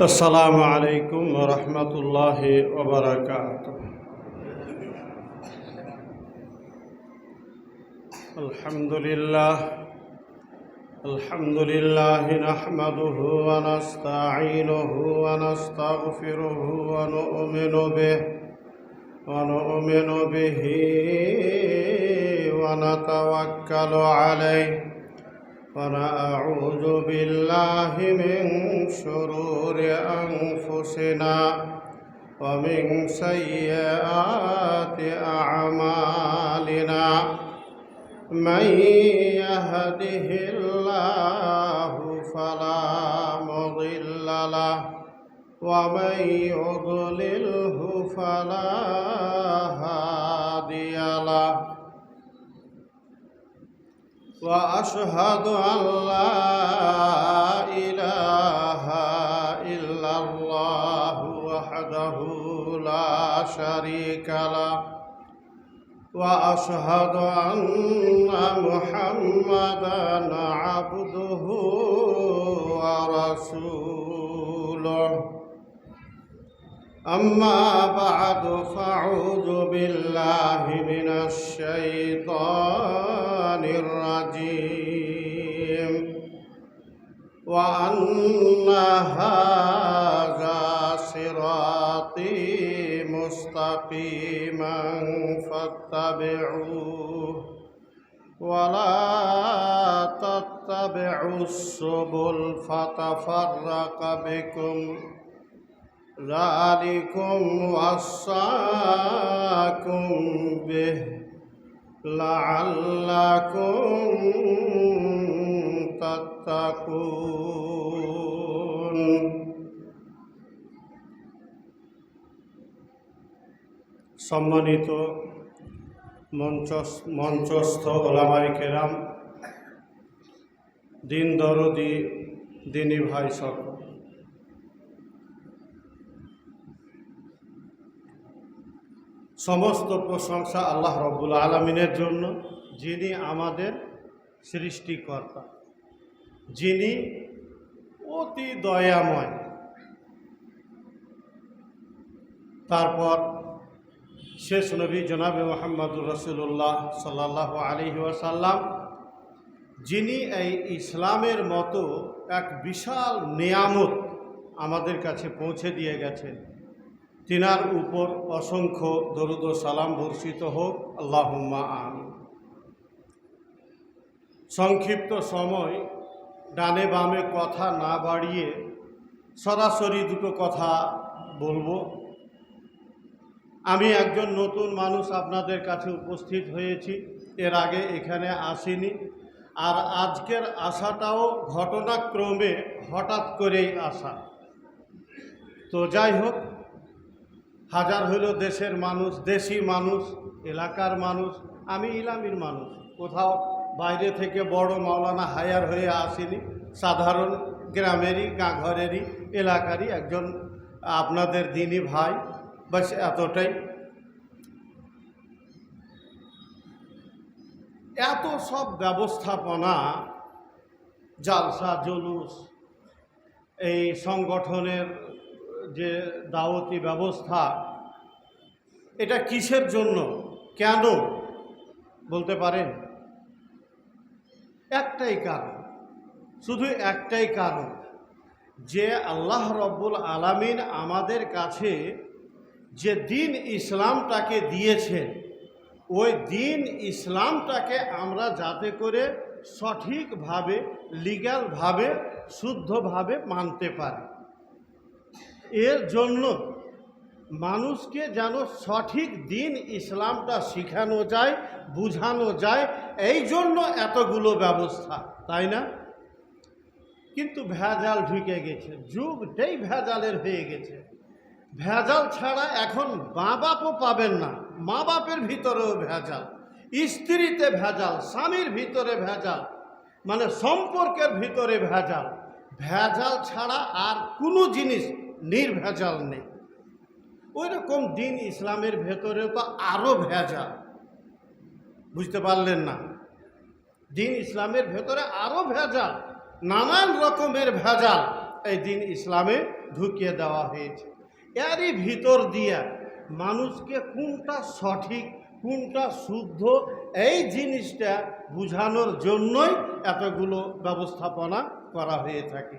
আসসালামু আলাইকুম ওয়া রাহমাতুল্লাহি ওয়া বারাকাতুহু। আলহামদুলিল্লাহ নাহমাদুহু ওয়া নাস্তাঈনুহু ওয়া নাস্তাগফিরুহু ওয়া নু'মিনু বিহি ওয়া নাতাওয়াক্কালু আলাইহি ونعوذ بالله من شرور أنفسنا ومن سيئات أعمالنا من يهده الله فلا مضل له ومن يضلله فلا هادي له وأشهد أن لا إله إلا الله وحده لا شريك له وأشهد أن محمدًا عبده ورسوله أما بعد فأعوذ بالله من الشيطان الرجيم وأن هذا صراطي مستقيما فاتبعوه ولا تتبعوا السبل فتفرق بكم ذلكم وصاكم به لعلكم تتقون। সম্মানিত মঞ্চস্থ ওলামায়ে কেরাম, দিন দরদি দিনী ভাই সকল, সমস্ত প্রশংসা আল্লাহ রব্বুল আলামিনের জন্য, যিনি আমাদের সৃষ্টিকর্তা, যিনি অতি দয়াময়। তারপর শেষ নবী জনাবে মুহাম্মদুর রাসূলুল্লাহ সাল্লাল্লাহু আলাইহি ওয়াসাল্লাম, যিনি এই ইসলামের মতো এক বিশাল নেয়ামত আমাদের কাছে পৌঁছে দিয়ে গেছেন, তিনার উপর অসংখ্য দরুদ ও সালাম বর্ষিত হোক, আল্লাহুম্মা আমিন। সংক্ষিপ্ত সময়, ডানে বামে কথা না বাড়িয়ে সরাসরি দুটো কথা বলবো। আমি একজন নতুন মানুষ আপনাদের কাছে উপস্থিত হয়েছি, এর আগে এখানে আসিনি। আর আজকের আসাটাও ঘটনাক্রমে হঠাৎ করেই আসা। তো যাই হোক, হাজার হইল দেশের মানুষ, দেশি মানুষ, এলাকার মানুষ, আমি ইলামির মানুষ, কোথাও বাইরে থেকে বড় মাওলানা হায়ার হয়ে আসিনি, সাধারণ গ্রামেরই ঘরেরই এলাকারই একজন আপনাদের দিনী ভাই, বাস এতটাই। এত সব ব্যবস্থাপনা, জালসা জুলুস, এই সংগঠনের যে দাওয়াতি ব্যবস্থা, এটা কিসের জন্য, কেন বলতে পারেন? একটাই কারণ, শুধু একটাই কারণ, যে আল্লাহ রব্বুল আলামিন আমাদের কাছে যে দিন ইসলামটাকে দিয়েছেন, ওই দিন ইসলামটাকে আমরা যাতে করে সঠিকভাবে, লিগ্যালভাবে, শুদ্ধভাবে মানতে পারি। এর জন্য মানুষকে যেন সঠিক দিন ইসলামটা শেখানো যায়, বুঝানো যায়, এই জন্য এতগুলো ব্যবস্থা, তাই না? কিন্তু ভেজাল ঢুকে গেছে, যুগটাই ভেজালের হয়ে গেছে। ভেজাল ছাড়া এখন মা বাপও পাবেন না, মা বাপের ভিতরেও ভেজাল, স্ত্রীতে ভেজাল, স্বামীর ভিতরে ভেজাল, মানে সম্পর্কের ভিতরে ভেজাল। ভেজাল ছাড়া আর কোনো জিনিস নির্ভেজাল নেই। ওই রকম দিন ইসলামের ভেতরে তো আরও ভেজাল, বুঝতে পারলেন না? দিন ইসলামের ভেতরে আরও ভেজাল, নানান রকমের ভেজাল। এই দিন ইসলামে ঢুকিয়ে দেওয়া হয়েছে। এরই ভিতর দিয়া মানুষকে কোনটা সঠিক কোনটা শুদ্ধ এই জিনিসটা বোঝানোর জন্যই এতগুলো ব্যবস্থাপনা করা হয়ে থাকে।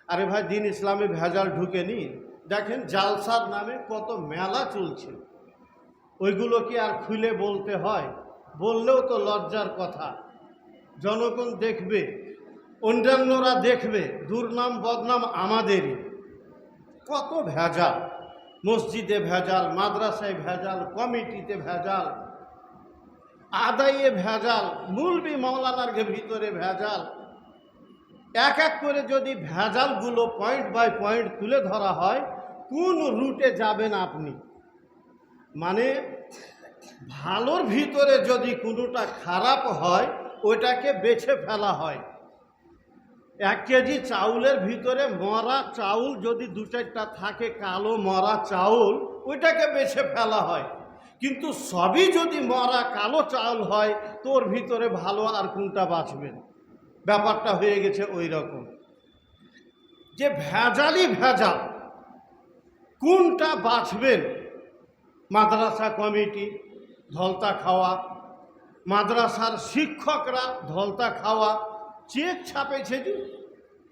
আরে ভাই, দিন ইসলামে ভেজাল ঢুকেনি? দেখেন জালসার নামে কত মেলা চলছে, ওইগুলো কি আর খুলে বলতে হয়? বললেও তো লজ্জার কথা। জনগণ দেখবে, অন্যান্যরা দেখবে, দুর্নাম বদনাম আমাদেরই। কত ভেজাল, মসজিদে ভেজাল, মাদ্রাসায় ভেজাল, কমিটিতে ভেজাল, আদায়ে ভেজাল, মুলবি মাওলানার ভিতরে ভেজাল। এক এক করে যদি ভেজালগুলো পয়েন্ট বাই পয়েন্ট তুলে ধরা হয়, কোন রুটে যাবেন আপনি? মানে ভালোর ভিতরে যদি কোনোটা খারাপ হয় ওইটাকে বেছে ফেলা হয়। 1 কেজি চাউলের ভিতরে মরা চাউল যদি 2-4টা থাকে, কালো মরা চাউল, ওইটাকে বেছে ফেলা হয়। কিন্তু সবই যদি মরা কালো চাউল হয়, তোর ভিতরে ভালো আর কোনটা বাঁচবেন? ব্যাপারটা হয়ে গেছে ওই রকম, যে ভেজালই ভেজাল, কোনটা বাঁচবেন? মাদ্রাসা কমিটি ধলতা খাওয়া, মাদ্রাসার শিক্ষকরা ধলতা খাওয়া, চেক ছাপেছে, যে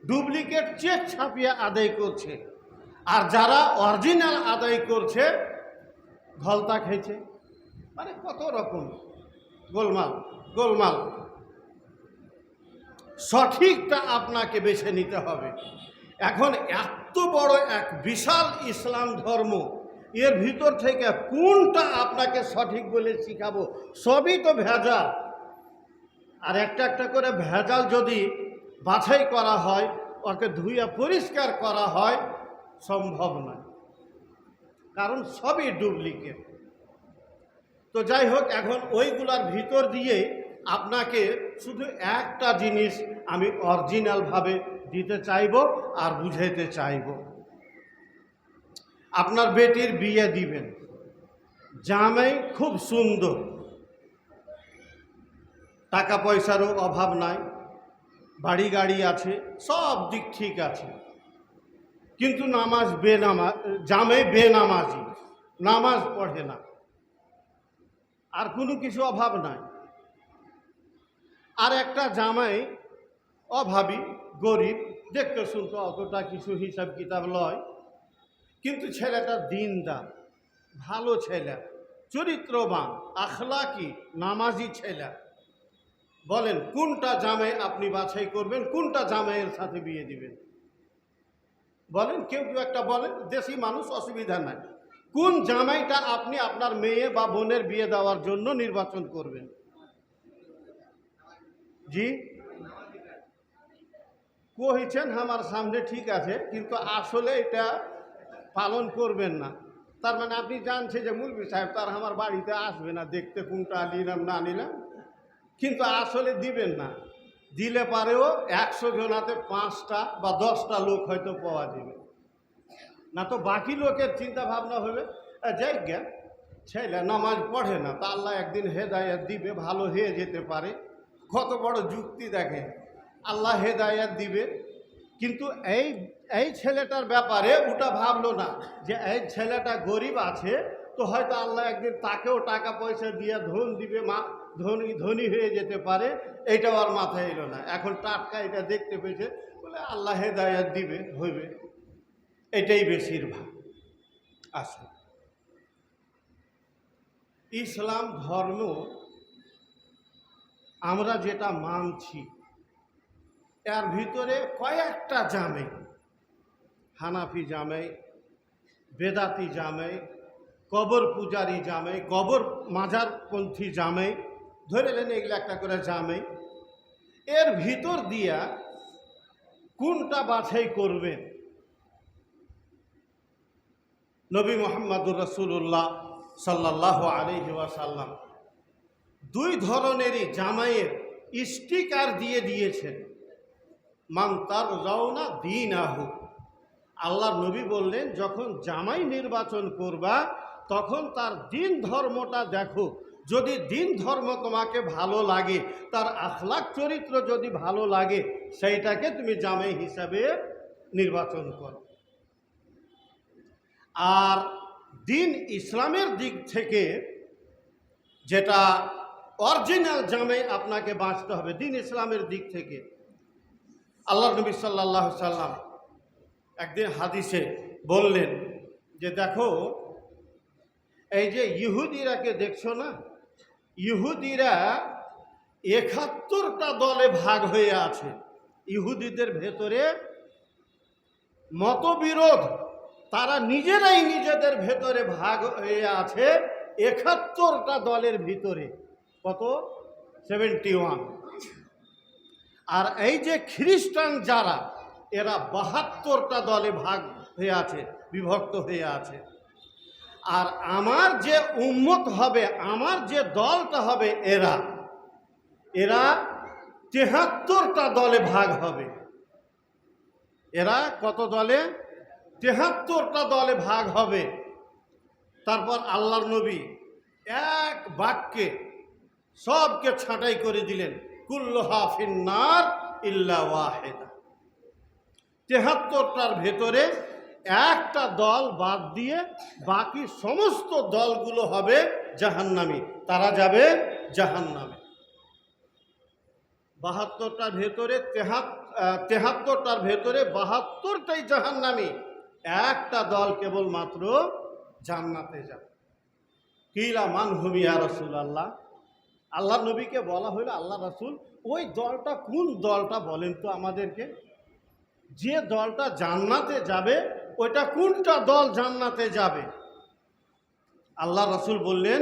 ডুপ্লিকেট চেক ছাপিয়ে আদায় করছে, আর যারা অরিজিনাল আদায় করছে ধলতা খেয়েছে। মানে কত রকম গোলমাল গোলমাল। সঠিকটা আপনাকে বেছে নিতে হবে। এখন এত বড় এক বিশাল ইসলাম ধর্ম, এর ভিতর থেকে কোনটা আপনাকে সঠিক বলে শিখাবো? সবই তো ভেজাল। আর একটা একটা করে ভেজাল যদি বাছাই করা হয়, ওকে ধুয়ে পরিষ্কার করা হয়, সম্ভব নয়, কারণ সবই ডুপ্লিকেট। তো যাই হোক, এখন ওইগুলার ভিতর দিয়ে আপনাকে শুধু একটা জিনিস আমি অরিজিনালভাবে দিতে চাইব আর বুঝাইতে চাইব। আপনার বেটির বিয়ে দিবেন, জামাই খুব সুন্দর, টাকা পয়সারও অভাব নাই, বাড়ি গাড়ি আছে, সব দিক ঠিক আছে, কিন্তু জামাই বেনামাজি, নামাজ পড়ে না, আর কোনো কিছু অভাব নাই। আর একটা জামাই অভাবী, গরিব, দেখতে শুনতে অতটা কিছু হিসাব কিতাব লয়, কিন্তু ছেলেটা দিনদার, ভালো ছেলে, চরিত্রবান, আখলাকি, নামাজি ছেলে। বলেন কোনটা জামাই আপনি বাছাই করবেন? কোনটা জামাইয়ের সাথে বিয়ে দিবেন? বলেন, কেউ কেউ একটা বলেন, দেশি মানুষ, অসুবিধা নাই। কোন জামাইটা আপনি আপনার মেয়ে বা বোনের বিয়ে দেওয়ার জন্য নির্বাচন করবেন? জি কইছেন আমার সামনে, ঠিক আছে, কিন্তু আসলে এটা পালন করবেন না। তার মানে আপনি জানছেন যে মুলবি সাহেব তার আমার বাড়িতে আসবে না দেখতে কোনটা নিলাম না নিলাম, কিন্তু আসলে দিবেন না। দিলে পারেও 100 জনাতে 5টা বা 10টা লোক হয়তো পাওয়া যাবে না, তো বাকি লোকের চিন্তা ভাবনা হবে যাই জ্ঞান ছেলে নামাজ পড়ে না, তা আল্লাহ একদিন হেদায়েত দিবে, ভালো হয়ে যেতে পারে। কত বড় যুক্তি দেখে, আল্লাহ হেদায়েত দিবে, কিন্তু এই ছেলেটার ব্যাপারে ওটা ভাবলো না যে এই ছেলেটা গরিব আছে, তো হয়তো আল্লাহ একদিন তাকেও টাকা পয়সা দিয়ে ধন দিবে, ধনী হয়ে যেতে পারে, এইটাও আর মাথায় এলো না। এখন টাটকা এটা দেখতে পেয়েছে বলে আল্লাহ হেদায়েত দিবে, হইবে, এটাই বেশিরভাগ আসে। ইসলাম ধর্ম আমরা যেটা মানছি, এর ভিতরে কয়েকটা জামাই, হানাফি জামাই, বেদাতি জামাই, কবর পূজারি জামাই, কবর মাজারপন্থী জামাই, ধরে নেন এগুলো একটা করে জামাই। এর ভিতর দিয়া কোনটা বাছাই করবেন? নবী মুহাম্মদুর রাসূলুল্লাহ সাল্লাল্লাহু আলাইহি ওয়াসাল্লাম 2 ধরনেরই জামাইয়ের স্টিকার দিয়ে দিয়েছেন। মান তারজাউনা দীনাহু, আল্লাহর নবী বললেন, যখন জামাই নির্বাচন করবা তখন তার দিন ধর্মটা দেখো। যদি দিন ধর্ম তোমাকে ভালো লাগে, তার আখলাক চরিত্র যদি ভালো লাগে, সেইটাকে তুমি জামাই হিসাবে নির্বাচন করো। আর দিন ইসলামের দিক থেকে যেটা অরিজিনাল জামে আপনাকে বাঁচতে হবে, দিন ইসলামের দিক থেকে আল্লাহ নবী সাল্লাল্লাহু আলাইহি সাল্লাম একদিন হাদিসে বললেন যে দেখো, এই যে ইহুদিরাকে দেখছো না, ইহুদিরা ৭১টা দলে ভাগ হয়ে আছে। ইহুদিদের ভেতরে মতবিরোধ, তারা নিজেরাই নিজেদের ভেতরে ভাগ হয়ে আছে ৭১টা দলের ভিতরে। কত? 71। আর এই যে খ্রিস্টান যারা, এরা ৭২টা দলে ভাগ হয়ে আছে, বিভক্ত হয়ে আছে। আর আমার যে উম্মত হবে, আমার যে দলটা হবে, এরা ৭৩টা দলে ভাগ হবে। এরা কত দলে? ৭৩টা দলে ভাগ হবে। তারপর আল্লাহর নবী এক বাক্যে সবকে ছাঁটাই করে দিলেন, কুল্লুহা ফিন্নার ইল্লা ওয়াহিদা। ৭৩টার ভেতরে একটা দল বাদ দিয়ে বাকি সমস্ত দলগুলো হবে জাহান্নামী, তারা যাবে জাহান্নামে। ৭২টার ভেতরে ৭৩টার ভেতরে ৭২টাই জাহান্নামী, একটা দল কেবলমাত্র জান্নাতে যাবে। কিলা মান হুম ইয়া রাসূলুল্লাহ, আল্লাহ নবীকে বলা হলো, আল্লাহ রাসূল ওই দলটা কোন দলটা বলেন তো আমাদেরকে, যে দলটা জান্নাতে যাবে ওইটা কোনটা দল জান্নাতে যাবে? আল্লাহ রাসূল বললেন,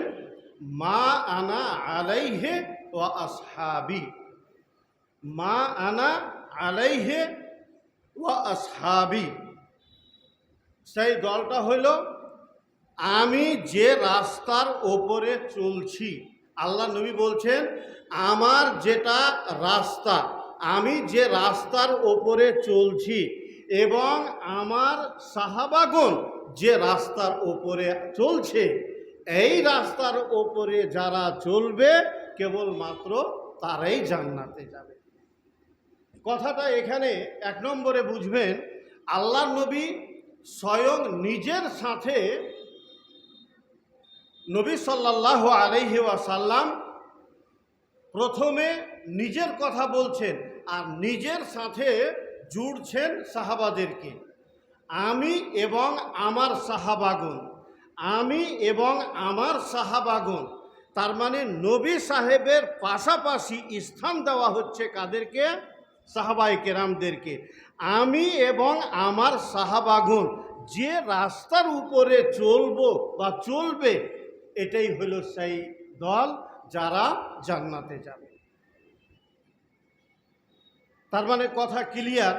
মা আনা আলাইহি ওয়া আসহাবি, মা আনা আলাইহি ওয়া আসহাবি। সেই দলটা হইল আমি যে রাস্তার ওপরে চলছি। আল্লাহ নবী বলছেন, আমার যেটা রাস্তা, আমি যে রাস্তার ওপরে চলছি এবং আমার সাহাবাগণ যে রাস্তার ওপরে চলছে, এই রাস্তার ওপরে যারা চলবে কেবলমাত্র তারাই জান্নাতে যাবে। কথাটা এখানে এক নম্বরে বুঝবেন, আল্লাহ নবী স্বয়ং নিজের সাথে, নবী সাল্লাল্লাহু আলাইহি ওয়াসাল্লাম প্রথমে নিজের কথা বলছেন আর নিজের সাথে জুড়ছেন সাহাবাদেরকে। আমি এবং আমার সাহাবাগণ, আমি এবং আমার সাহাবাগণ, তার মানে নবী সাহেবের পাশাপাশি স্থান দেওয়া হচ্ছে কাদেরকে? সাহাবায়ে কেরামদেরকে। আমি এবং আমার সাহাবাগণ যে রাস্তার উপরে চলবো বা চলবে, এটাই হলো সেই দল যারা জান্নাতে যাবে। তার মানে কথা ক্লিয়ার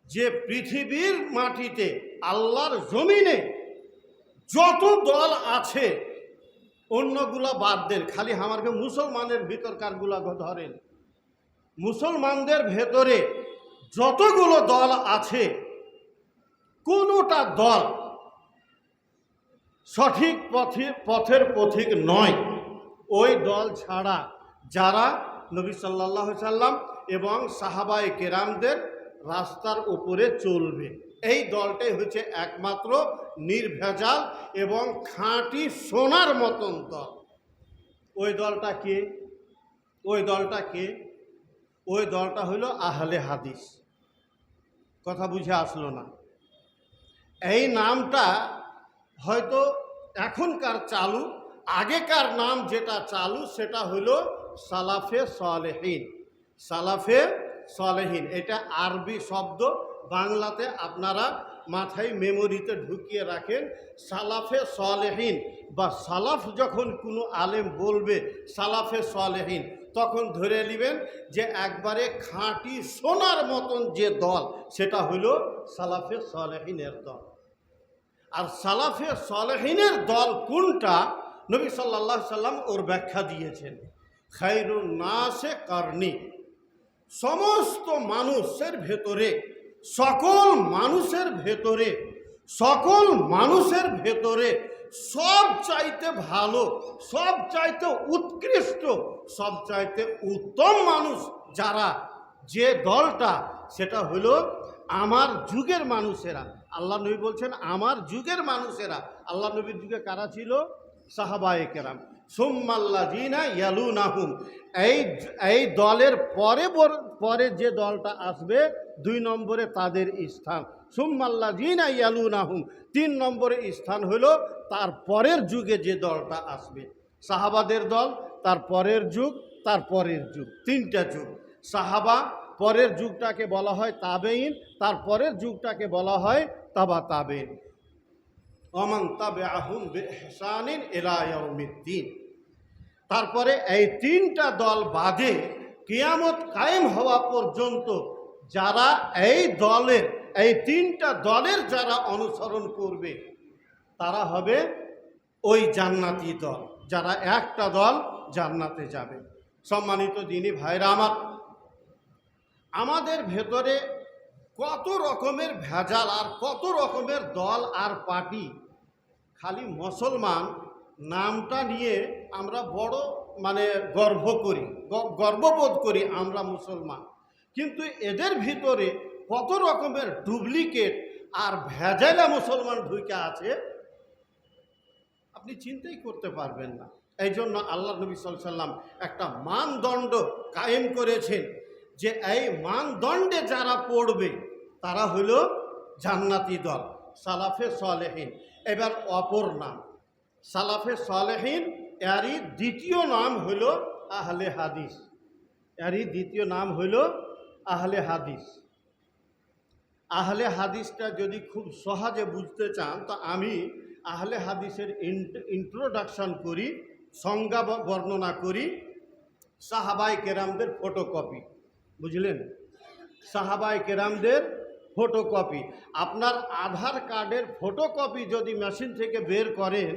যে পৃথিবীর মাটিতে, আল্লাহর জমিনে যত দল আছে, অন্যগুলা বাদ দেন, খালি আমাকে মুসলমানের ভিতরকারগুলা ধরেন। মুসলমানদের ভেতরে যতগুলো দল আছে, কোনোটা দল সঠিক পথের পথিক নয় ওই দল ছাড়া যারা নবী সাল্লাল্লাহু আলাইহি সাল্লাম এবং সাহাবায়ে কেরামদের রাস্তার উপরে চলবে। এই দলটাই হচ্ছে একমাত্র নির্ভেজাল এবং খাঁটি সোনার মতন দল। ওই দলটা কে? ওই দলটা কে? ওই দলটা হইল আহলে হাদিস। কথা বুঝে আসলো না? এই নামটা হয়তো এখনকার চালু, আগেকার নাম যেটা চালু সেটা হইল সালাফে সালেহিন। সালাফে সালেহিন এটা আরবি শব্দ, বাংলাতে আপনারা মাথায় মেমোরিতে ঢুকিয়ে রাখেন। সালাফে সালেহিন বা সালাফ যখন কোনো আলেম বলবে সালাফে সালেহিন, তখন ধরে নেবেন যে একবারে খাঁটি সোনার মতন যে দল, সেটা হইল সালাফে সালেহিনের দল। আর সালাফে সালেহিনের দল কোনটা, নবী সাল্লাল্লাহু আলাইহি সাল্লাম ওর ব্যাখ্যা দিয়েছেন। খায়রুন নাসে কারনি, সমস্ত মানুষের ভেতরে, সকল মানুষের ভেতরে, সকল মানুষের ভেতরে সব চাইতে ভালো, সব চাইতে উৎকৃষ্ট, সব চাইতে উত্তম মানুষ যারা, যে দলটা, সেটা হলো আমার যুগের মানুষেরা। আল্লাহ নবী বলছেন আমার যুগের মানুষেরা। আল্লাহ নবীর যুগে কারা ছিল? সাহাবায়ে কেরাম। সুম্মাল্লাযিনা ইয়ালুনাহুম, এই দলের পরে যে দলটা আসবে 2 নম্বরে তাদের স্থান। সুম্মাল্লাযিনা ইয়ালুনাহুম, 3 নম্বরে স্থান হলো তার পরের যুগে যে দলটা আসবে। সাহাবাদের দল, তার পরের যুগ, তার পরের যুগ, 3টা যুগ। সাহাবা, পরের যুগটাকে বলা হয় তাবেঈন, তার পরের যুগটাকে বলা হয় তাবা তাবেঈন। ওমান তাবিআহুম বিইহসানিন ইলা ইয়াউমিদ্দিন। তারপরে এই 3টা দল বাদে কিয়ামত কায়েম হওয়া পর্যন্ত যারা এই 3টা দলের যারা অনুসরণ করবে তারা হবে ওই জান্নাতি দল, যারা একটা দল জান্নাতে যাবে। সম্মানিত দিনী ভাইরা আমার, আমাদের ভেতরে কত রকমের ভেজাল আর কত রকমের দল আর পার্টি। খালি মুসলমান নামটা নিয়ে আমরা বড় গর্ববোধ করি আমরা মুসলমান, কিন্তু এদের ভিতরে কত রকমের ডুপ্লিকেট আর ভেজালা মুসলমান ঢুকে আছে আপনি চিন্তাই করতে পারবেন না। এই জন্য আল্লাহ নবী সাল্লাল্লাহু আলাইহি ওয়াসাল্লাম একটা মানদণ্ড কায়েম করেছেন যে এই মানদণ্ডে যারা পড়বে তারা হলো জান্নাতি দল, সালাফে সালেহিন। এবার অপর নাম সালাফে সালেহিন, এরই দ্বিতীয় নাম হলো আহলে হাদিস। আহলে হাদিস। আহলে হাদিসটা যদি খুব সহজে বুঝতে চান তো আমি আহলে হাদিসের ইন্ট্রোডাকশন করি, সংজ্ঞা বর্ণনা করি। সাহাবায়ে কেরামদের ফটোকপি, বুঝলেন? সাহাবায়ে কেরামদের ফটোকপি। আপনার আধার কার্ডের ফটোকপি যদি মেশিন থেকে বের করেন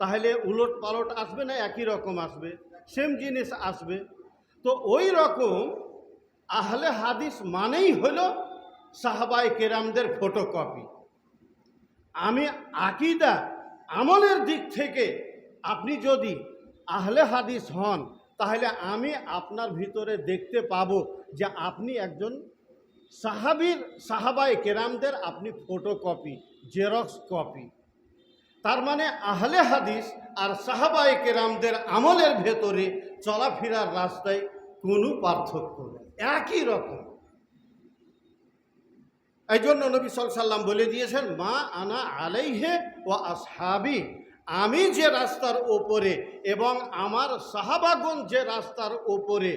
তাহলে উলট পালট আসবে না একই রকম আসবে? সেম জিনিস আসবে। তো ওই রকম আহলে হাদিস মানেই হলো সাহাবায়ে কেরামদের ফটোকপি। আমি আকীদা আমলের দিক থেকে আপনি যদি আহলে হাদিস হন তাহলে আমি আপনার ভিতরে দেখতে পাবো যে আপনি একজন সাহাবায়ে কেরামদের আপনি ফটোকপি, জেরক্স কপি। তার মানে আহলে হাদিস আর সাহাবায়ে কেরামদের আমলের ভেতরে চলাফেরার রাস্তায় কোনো পার্থক্য নেই, একই রকম। এই জন্য নবী সাল্লাল্লাহু আলাইহি ওয়াসাল্লাম বলে দিয়েছেন, মা আনা আলাইহি ওয়া আসহাবি, আমি যে রাস্তার ওপরে এবং আমার সাহাবাগণ যে রাস্তার ওপরে,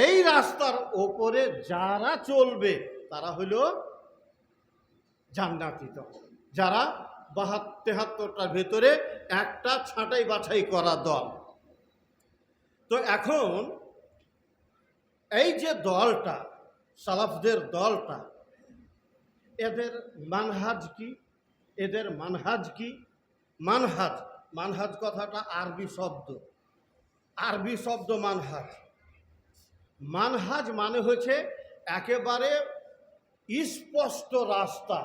এই রাস্তার ওপরে যারা চলবে তারা হলো জান্নাতি দল, যারা 73টার ভেতরে একটা ছাঁটাই বাছাই করা দল। তো এখন এই যে দলটা, সালাফদের দলটা, এদের মানহাজ কি? মানহাজ কথাটা আরবি শব্দ মানহাজ মানে হচ্ছে একেবারে স্পষ্ট রাস্তা,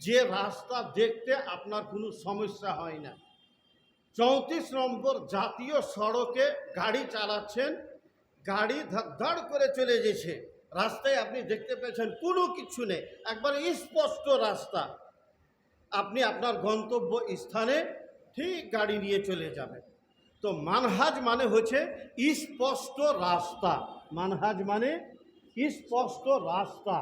যে রাস্তা দেখতে আপনার কোনো সমস্যা হয় না। 34 নম্বর জাতীয় সড়কে গাড়ি চালাচ্ছেন, গাড়ি ধড় করে চলে গেছে, রাস্তায় আপনি দেখতে পেয়েছেন কোনো কিছু নেই, একবারে স্পষ্ট রাস্তা, আপনি আপনার গন্তব্য স্থানে ঠিক গাড়ি নিয়ে চলে যাবেন। তো মানহাজ মানে হচ্ছে স্পষ্ট রাস্তা। মানহাজ মানে স্পষ্ট রাস্তা।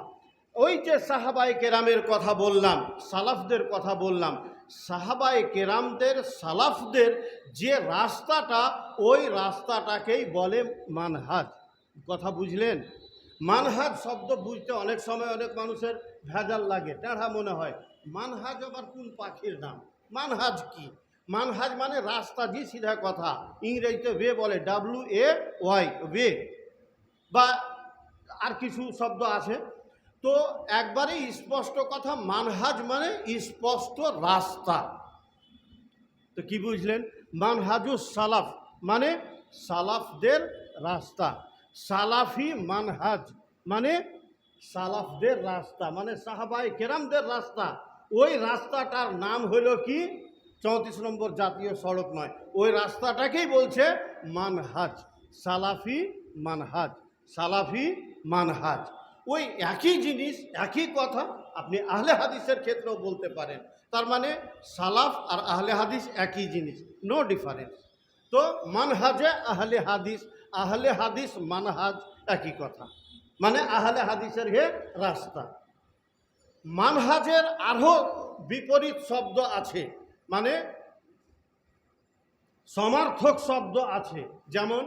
ওই যে সাহাবায়ে কেরামের কথা বললাম, সালাফদের কথা বললাম, সাহাবায়ে কেরামদের সালাফদের যে রাস্তাটা, ওই রাস্তাটাকেই বলে মানহাজ। কথা বুঝলেন? মানহাজ শব্দ বুঝতে অনেক সময় অনেক মানুষের ভেজাল লাগে, টেढ़া মনে হয়। মানহাজ আবার কোন পাখির নাম? মানহাজ কি? মানহাজ মানে রাস্তা, জি সিধা কথা। ইংরেজিতে ওয়ে বলে, WAY, ওয়ে, বা আর কিছু শব্দ আছে। তো একবারে স্পষ্ট কথা, মানহাজ মানে স্পষ্ট রাস্তা। তো কি বুঝলেন? মানহাজুস সালাফ মানে সালাফদের রাস্তা, সালাফি মানহাজ মানে সালাফদের রাস্তা, মানে সাহাবায়ে কেরামদের রাস্তা। ওই রাস্তাটার নাম হলো কি? 34 নম্বর জাতীয় সড়ক নয়, ওই রাস্তাটাকেই বলছে মানহাজ, সালাফি মানহাজ। ওই একই জিনিস একই কথা আপনি আহলে হাদিসের ক্ষেত্রেও বলতে পারেন। তার মানে সালাফ আর আহলে হাদিস একই জিনিস, নো ডিফারেন্স। তো মানহাজে আহলে হাদিস মানহাজ একই কথা, মানে আহলে হাদিসের হে রাস্তা। মানহাজের আরও বিপরীত শব্দ আছে, মানে সমার্থক শব্দ আছে। যেমন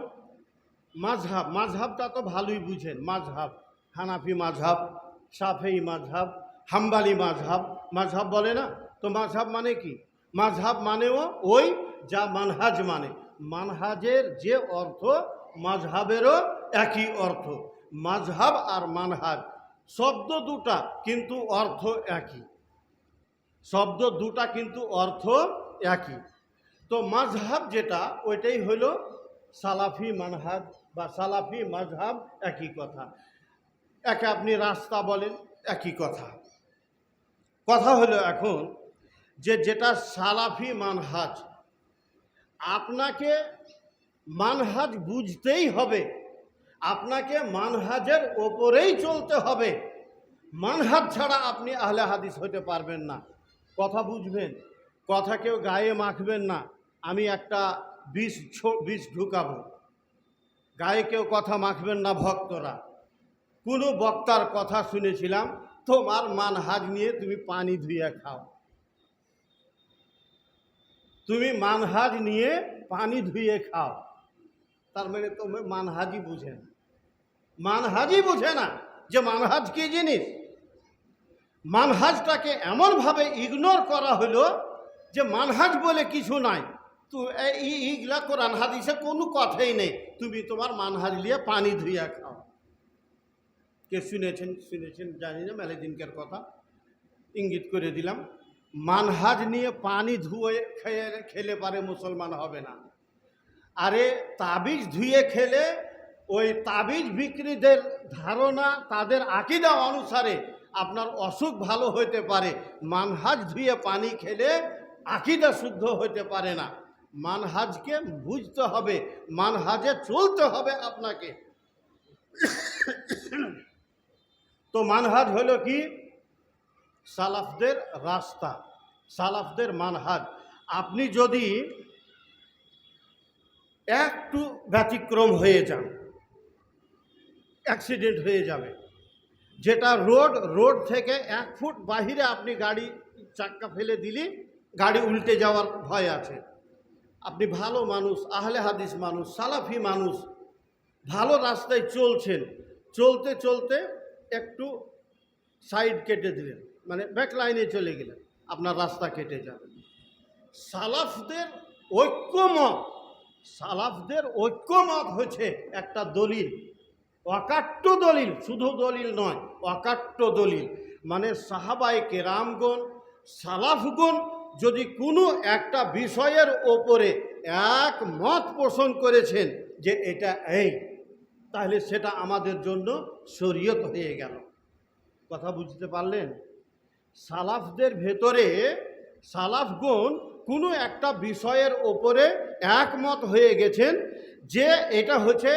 মাযহাব, মাযহাবটা তো ভালোই বুঝেন, মাযহাব হানাফি মাযহাব, শাফেঈ মাযহাব, হাম্বালি মাযহাব, মাযহাব বলে না? তো মাযহাব মানে কি? মাযহাব মানেও ওই যা মানহাজ মানে, মানহাজের যে অর্থ মাযহাবেরও একই অর্থ। মাযহাব আর মানহাজ শব্দ দুটা কিন্তু অর্থ একই, শব্দ দুটা কিন্তু অর্থ একই। তো মাযহাব যেটা ওইটাই হলো সালাফি মানহাজ বা সালাফি মাযহাব, একই কথা। একে আপনি রাস্তা বলেন, একই কথা। কথা হলো এখন যে যেটা সালাফি মানহাজ, আপনাকে মানহাজ বুঝতেই হবে, আপনাকে মানহাজের ওপরেই চলতে হবে। মানহাজ ছাড়া আপনি আহলে হাদিস হতে পারবেন না। কথা বুঝবেন, কথা কেউ গায়ে মাখবেন না। আমি একটা বিষ ঢুকাবো, গায়ে কেউ কথা মাখবেন না ভক্তরা। কোনো বক্তার কথা শুনেছিলাম, তোমার মানহাজ নিয়ে তুমি পানি ধুয়ে খাও, তুমি মানহাজ নিয়ে পানি ধুয়ে খাও। তার মানে তুমি মানহাজই বুঝে না, মানহাজই বুঝে না যে মানহাজ কি জিনিস। মানহাজটাকে এমনভাবে ইগনোর করা হলো যে মানহাজ বলে কিছু নাই, তো এইগুলা কোরআন হাদিসে কোনো কথাই নেই, তুমি তোমার মানহাজ নিয়ে পানি ধুইয়া খাও। কে শুনেছেন জানি না, মেলাদিনকের কথা ইঙ্গিত করে দিলাম। মানহাজ নিয়ে পানি ধুয়ে খেলে পারে মুসলমান হবে না। আরে তাবিজ ধুয়ে খেলে ওই তাবিজ বিক্রিদের ধারণা, তাদের আকীদা অনুসারে আপনার অসুখ ভালো হতে পারে। মানহাজ ধুয়ে পানি খেলে আকীদা শুদ্ধ হতে পারে না। মানহাজকে বুঝতে হবে, মানহাজে চলতে হবে আপনাকে। তো মানহাজ হলো কি? সালাফদের রাস্তা, সালাফদের মানহাজ। আপনি যদি একটু ব্যতিক্রম হয়ে যান, অ্যাক্সিডেন্ট হয়ে যাবে। যেটা রোড থেকে 1 ফুট বাহিরে আপনি গাড়ি চাক্কা ফেলে দিলে গাড়ি উল্টে যাওয়ার ভয় আছে। আপনি ভালো মানুষ, আহলে হাদিস মানুষ, সালাফি মানুষ, ভালো রাস্তায় চলছেন, চলতে চলতে একটু সাইড কেটে দিলেন, মানে ব্যাক লাইনে চলে গেলেন, আপনার রাস্তা কেটে যাবে। সালাফদের ঐক্যমত, সালাফদের ঐক্যমত হচ্ছে একটা দলিল, অকাট্য দলিল, শুধু দলিল নয়, অকাট্য দলিল। মানে সাহাবায়ে কেরামগণ, সালাফগণ যদি কোনো একটা বিষয়ের ওপরে এক মত পোষণ করেছেন যে এটা এই, তাহলে সেটা আমাদের জন্য শরীয়ত হয়ে গেল। কথা বুঝতে পারলেন? সালাফদের ভেতরে সালাফগণ কোনো একটা বিষয়ের ওপরে একমত হয়ে গেছেন যে এটা হচ্ছে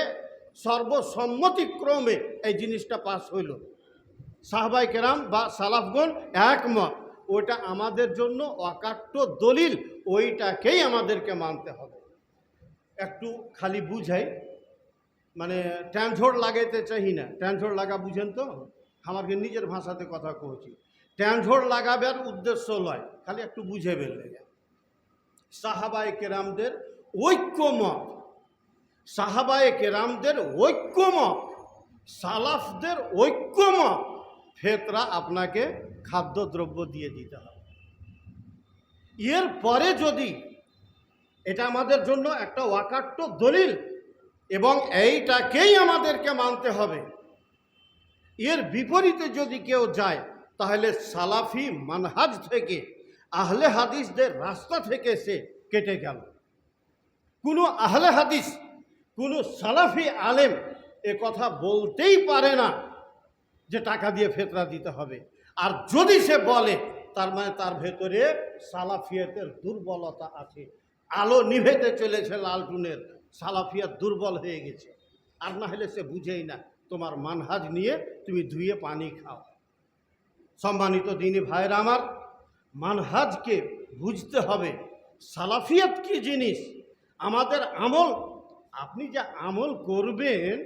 সর্বসম্মতিক্রমে এই জিনিসটা পাস হইল। সাহাবায়ে কেরাম বা সালাফগণ একমত, ওইটা আমাদের জন্য অকাট্য দলিল, ওইটাকেই আমাদেরকে মানতে হবে। একটু খালি বুঝাই, মানে ট্যানঝোড় লাগাইতে চাই না। ট্যানঝোড় লাগা বুঝেন তো? আমাকে নিজের ভাষাতে কথা কইছি। ট্যানঝোড় লাগাবার উদ্দেশ্য নয়, খালি একটু বুঝে বেরলে। সাহাবায়ে কেরামদের ঐক্যমত, সাহাবায়ে কেরামদের ঐক্যমত, সালাফদের ঐক্যমত, ফেতরা আপনাকে খাদ্যদ্রব্য দিয়ে দিতে হবে। এর পরে যদি এটা আমাদের জন্য একটা অকাট্য দলিল এবং এইটাকেই আমাদেরকে মানতে হবে, এর বিপরীতে যদি কেউ যায় তাহলে সালাফি মানহাজ থেকে, আহলে হাদিসদের রাস্তা থেকে সে কেটে গেল। কোনো আহলে হাদিস, কোনো সালাফি আলেম এ কথা বলতেই পারে না যে টাকা দিয়ে ফেতরা দিতে হবে। আর যদি সে বলে, তার মানে তার ভেতরে সালাফিয়াতের দুর্বলতা আছে। আলো নিভেতে চলেছে লালটুনের, সালাফিয়াত দুর্বল হয়ে গেছে। আর না হলে সে বুঝেই না তোমার মানহাজ নিয়ে তুমি ধুয়ে পানি খাও। সম্মানিত দিনী ভাইরা আমার, মানহাজকে বুঝতে হবে। সালাফিয়াত কি জিনিস, আমাদের আমল, আপনি যে আমল করবেন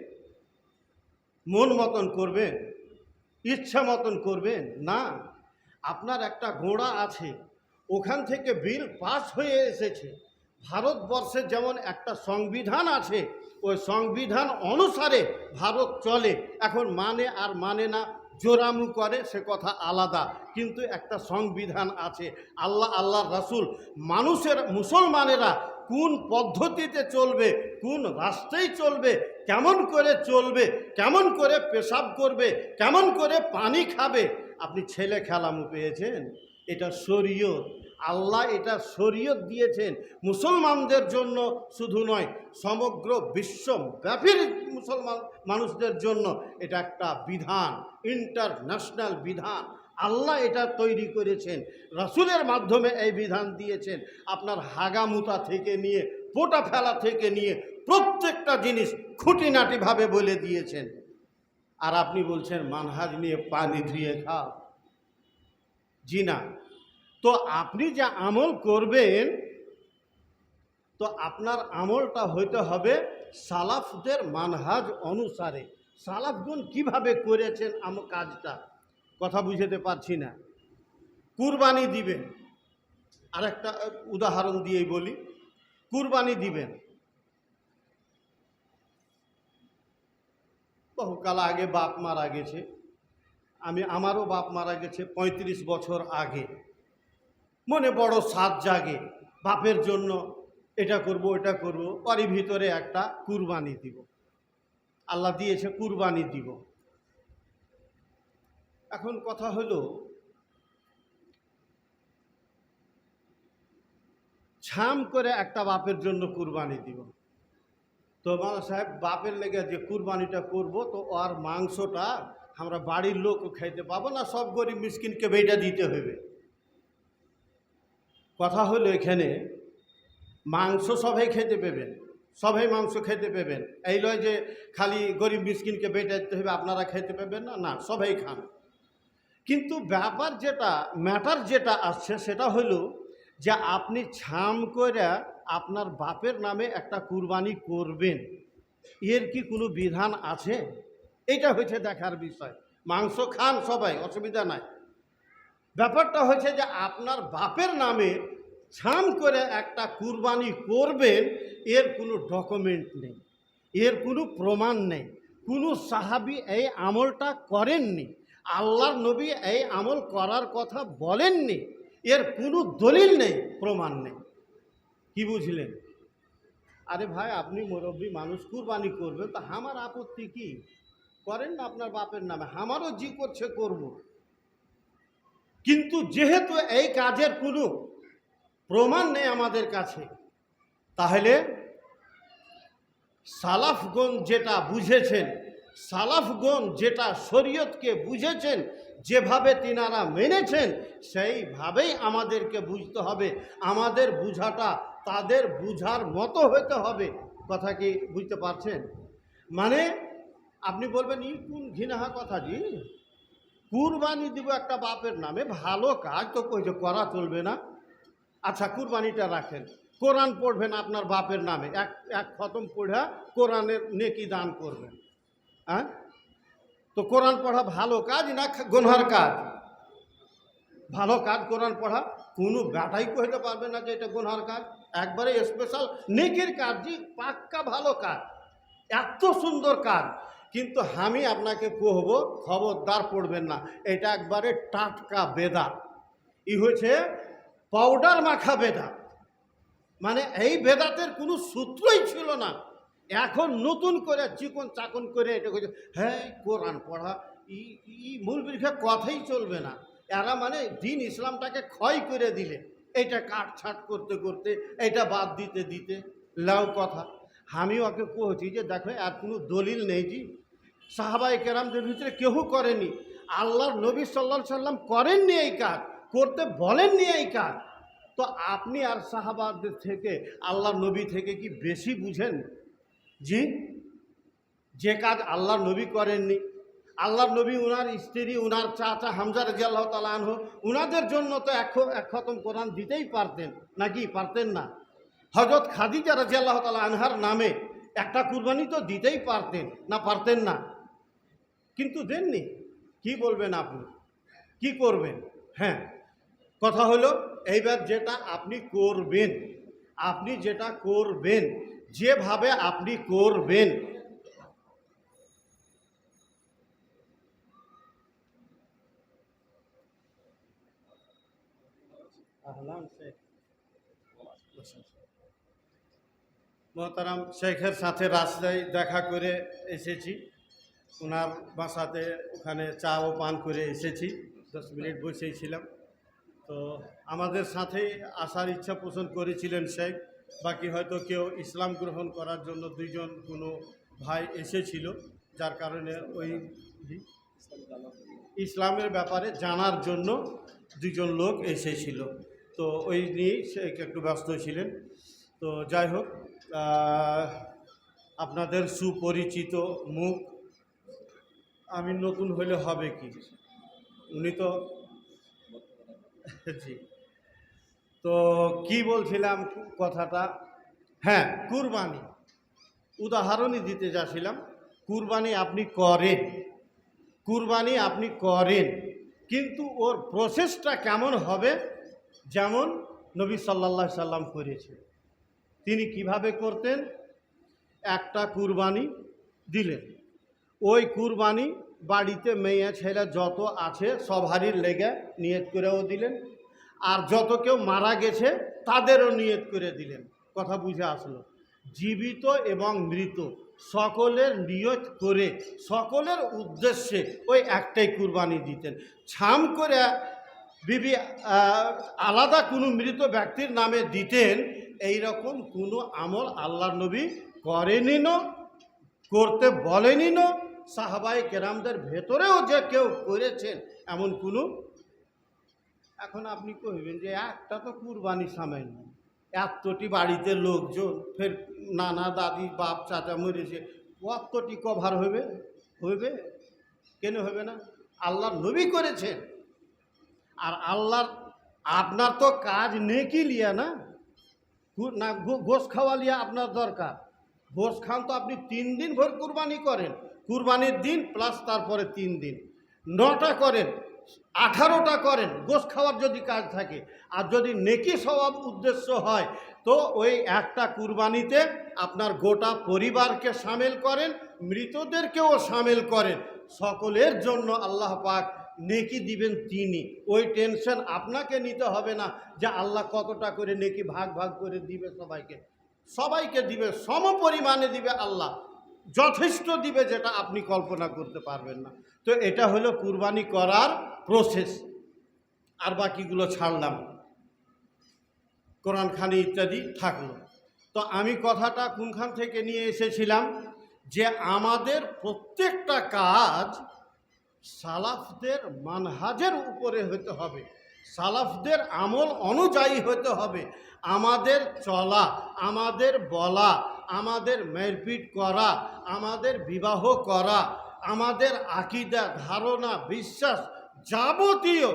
মন মতন করবেন, ইচ্ছা মতন করবেন না। আপনার একটা ঘোড়া আছে, ওখান থেকে বিল পাস হয়ে এসেছে। ভারতবর্ষের যেমন একটা সংবিধান আছে, ওই সংবিধান অনুসারে ভারত চলে। এখন মানে আর মানে না, জোরামু করে, সে কথা আলাদা, কিন্তু একটা সংবিধান আছে। আল্লাহর রাসূল মানুষের, মুসলমানেরা কোন পদ্ধতিতে চলবে, কোন রাস্তায় চলবে, কেমন করে চলবে, কেমন করে পেশাব করবে, কেমন করে পানি খাবে, আপনি ছেলে খেলামু পেয়েছেন? এটা শরীয়ত। আল্লাহ এটা শরীয়ত দিয়েছেন মুসলমানদের জন্য, শুধু নয় সমগ্র বিশ্বব্যাপী মুসলমান মানুষদের জন্য। এটা একটা বিধান, ইন্টারন্যাশনাল বিধান। আল্লাহ এটা তৈরি করেছেন, রাসূলের মাধ্যমে এই বিধান দিয়েছেন। আপনার হাগামুতা থেকে নিয়ে পোটা ফেলা থেকে নিয়ে প্রত্যেকটা জিনিস খুঁটিনাটিভাবে বলে দিয়েছেন। আর আপনি বলছেন মানহাজ নিয়ে পানি ধুয়ে খাও। জি না। তো আপনি যা আমল করবেন, তো আপনার আমলটা হইতে হবে সালাফদের মানহাজ অনুসারে। সালাফগুন কিভাবে করেছেন কাজটা, কথা বুঝতে পারছি না। কুরবানি দিবেন, আরেকটা উদাহরণ দিয়েই বলি। কুরবানি দিবেন, বহুকাল আগে বাপ মারা গেছে, আমারও বাপ মারা গেছে 35 বছর আগে। মনে বড় সাধ জাগে, বাপের জন্য এটা করব ওটা করব, ওরই ভিতরে একটা কুরবানি দিব। আল্লাহ দিয়েছে কুরবানি দিব। এখন কথা হলো, ছাম করে একটা বাপের জন্য কুরবানি দিব। তো মাওলানা সাহেব, বাপের লেগে যে কুরবানিটা করব, তো ওর মাংসটা আমরা বাড়ির লোক খাইতে পাবো না, সব গরিব মিসকিনকে বেটা দিতে হবে। কথা হলো এখানে, মাংস সবাই খেতে পাবেন, সবাই মাংস খেতে পাবেন, এই নয় যে খালি গরিব মিসকিনকে বেটা দিতে হবে, আপনারা খেতে পাবেন না, না সবাই খান। কিন্তু ব্যাপার যেটা, ম্যাটার যেটা আসছে সেটা হলো যে আপনি ছাম করে আপনার বাপের নামে একটা কুরবানি করবেন, এর কি কোনো বিধান আছে? এটা হচ্ছে দেখার বিষয়। মাংস খান সবাই, অসুবিধা নাই। ব্যাপারটা হচ্ছে যে আপনার বাপের নামে ছাম করে একটা কুরবানি করবেন, এর কোনো ডকুমেন্ট নেই, এর কোনো প্রমাণ নেই। কোনো সাহাবী এই আমলটা করেননি, আল্লাহর নবী এই আমল করার কথা বলেননি, এর কোনো দলিল নেই, প্রমাণ নেই। কি বুঝলেন? আরে ভাই, আপনি মুরব্বী মানুষ, কুরবানি করবেন, তা আমার আপত্তি কি? করেন না আপনার বাপের নামে, আমারও জি করছে করব। কিন্তু যেহেতু এই কাজের কোনো প্রমাণ নেই আমাদের কাছে, তাহলে সালাফগণ যেটা বুঝেছেন, সালাফগণ যেটা শরীয়তকে বুঝেছেন, যেভাবে তিনারা মেনেছেন, সেইভাবেই আমাদেরকে বুঝতে হবে। আমাদের বুঝাটা তাদের বুঝার মতো হতে হবে। কথা কি বুঝতে পারছেন? মানে আপনি বলবেন, ই কোন ঘৃণাহা কথা জি, কুরবানি দিব একটা বাপের নামে, ভালো কাজ তো কইছে করা চলবে না। আচ্ছা, কুরবানিটা রাখেন, কোরআন পড়বেন আপনার বাপের নামে, এক খতম পড়া কোরআনের নেকি দান করবেন। হ্যাঁ, তো কোরআন পড়া ভালো কাজ না গুনহার কাজ? ভালো কাজ কোরআন পড়া, কোনো ব্যাটাই কইতে পারবে না যে এটা গুনহার কাজ। একবারে স্পেশাল নেকির কাজ, জি পাক্কা ভালো কাজ, এত সুন্দর কাজ। কিন্তু আমি আপনাকে কহব, খবরদার পড়বেন না, এটা একবারে টাটকা বেদাত। ই হয়েছে পাউডার মাখা বেদাত। মানে এই বেদাতের কোনো সূত্রই ছিল না, এখন নতুন করে চিকন চাকন করে এটা করছে। হ্যাঁ, কোরআন পড়া ই মূল বৃক্ষা কথাই চলবে না। এরা মানে দিন ইসলামটাকে ক্ষয় করে দিলে, এটা কাটছাট করতে করতে, এটা বাদ দিতে দিতে লাও কথা। আমি ওকে কহছি যে দেখো, আর কোনো দলিল নেই জি, সাহাবায়ে কেরামদের ভিতরে কেউ করেনি, আল্লাহর নবী সাল্লাল্লাহু আলাইহি সাল্লাম করেননি এই কাজ, করতে বলেননি এই কাজ। তো আপনি আর সাহাবাদের থেকে, আল্লাহর নবী থেকে কি বেশি বুঝেন? জি যে কাজ আল্লাহর নবী করেননি। আল্লাহর নবী উনার স্ত্রী, উনার চাচা হামজা রাদিয়াল্লাহু তাআলা আনহু, উনাদের জন্য তো এক খতম কোরআন দিতেই পারতেন, নাকি পারতেন না? হযরত খাদিজা রাদিয়াল্লাহু তাআলা আনহার নামে একটা কুরবানি তো দিতেই পারতেন, না পারতেন না? কিন্তু দেননি। কি বলবেন আপনি? কি করবেন? হ্যাঁ, কথা হলো এইবার যেটা আপনি করবেন, আপনি যেটা করবেন, যেভাবে আপনি করবেন, মোহতারাম শেখের সাথে রাস্তায় দেখা করে এসেছি, ওনার বাসাতে ওখানে চা ও পান করে এসেছি, 10 মিনিট বসেই ছিলাম। তো আমাদের সাথেই আসার ইচ্ছা পোষণ করেছিলেন শেখ, বাকি হয়তো কেউ ইসলাম গ্রহণ করার জন্য দুইজন কোনো ভাই এসেছিল, যার কারণে ওই ইসলামের ব্যাপারে জানার জন্য দুজন লোক এসেছিল। তো ওই নিয়েই শেখ একটু ব্যস্ত ছিলেন। তো যাই হোক, আপনাদের সুপরিচিত মুখ, আমি নতুন হলে হবে কি, উনি তো জি। তো কি বলছিলাম কথাটা, হ্যাঁ, কুরবানি উদাহরণই দিতে যাচ্ছিলাম। কুরবানি আপনি করেন, কুরবানি আপনি করেন, কিন্তু ওর প্রসেসটা কেমন হবে? যেমন নবী সাল্লাল্লাহু আলাইহি সাল্লাম করেছে। তিনি কিভাবে করতেন? একটা কুরবানি দিলেন, ওই কুরবানি বাড়িতে মেয়ে ছেলে যত আছে সবারই লেগে নিয়ত করেও দিলেন, আর যত কেউ মারা গেছে তাদেরও নিয়ত করে দিলেন। কথা বুঝে আসলো? জীবিত এবং মৃত সকলের নিয়ত করে সকলের উদ্দেশ্যে ওই একটাই কুরবানি দিতেন। ছাম করে বিবি আলাদা কোনো মৃত ব্যক্তির নামে দিতেন, এই রকম কোনো আমল আল্লাহর নবী করেনি, করতে বলেনি। সাহাবায়ে কেরামদের ভেতরেও যে কেউ করেছেন এমন কোনো। এখন আপনি কইবেন যে একটা তো কুরবানি সামান্য, এতটি বাড়িতে লোকজন, ফের নানা দাদি বাপ চাচা মরেছে, কতটি কভার হবে? হইবে কেন হবে না? আল্লাহর নবী করেছেন। আর আল্লাহর, আপনার তো কাজ নেকি লিয়া না, না গোশ খাওয়া লিয়া আপনার দরকার। গোশ খান তো আপনি 3 দিন ভর কুরবানি করেন, কুরবানির দিন প্লাস তারপরে 3 দিন, 9টা করেন, 18টা করেন গোশ খাওয়ার যদি কাজ থাকে। আর যদি নেকি সওয়াব উদ্দেশ্য হয় তো ওই একটা কুরবানিতে আপনার গোটা পরিবারকে সামিল করেন, মৃতদেরকেও সামিল করেন, সকলের জন্য আল্লাহ পাক নেকি দিবেন তিনি। ওই টেনশন আপনাকে নিতে হবে না যে আল্লাহ কতটা করে নেকি ভাগ ভাগ করে দিবে সবাইকে। সবাইকে দিবে, সম পরিমাণে দিবে আল্লাহ, যথেষ্ট দিবে, যেটা আপনি কল্পনা করতে পারবেন না। তো এটা হলো কুরবানি করার প্রসেস। আর বাকিগুলো ছাড়লাম, কোরআন খানি ইত্যাদি থাকলো। তো আমি কথাটা কোনখান থেকে নিয়ে এসেছিলাম যে আমাদের প্রত্যেকটা কাজ সালাফদের মানহাজের উপরে হতে হবে, সালাফদের আমল অনুযায়ী হতে হবে। আমাদের চলা, আমাদের বলা, আমাদের মেরপিট করা, আমাদের বিবাহ করা, আমাদের আকীদা, ধারণা, বিশ্বাস, যাবতীয়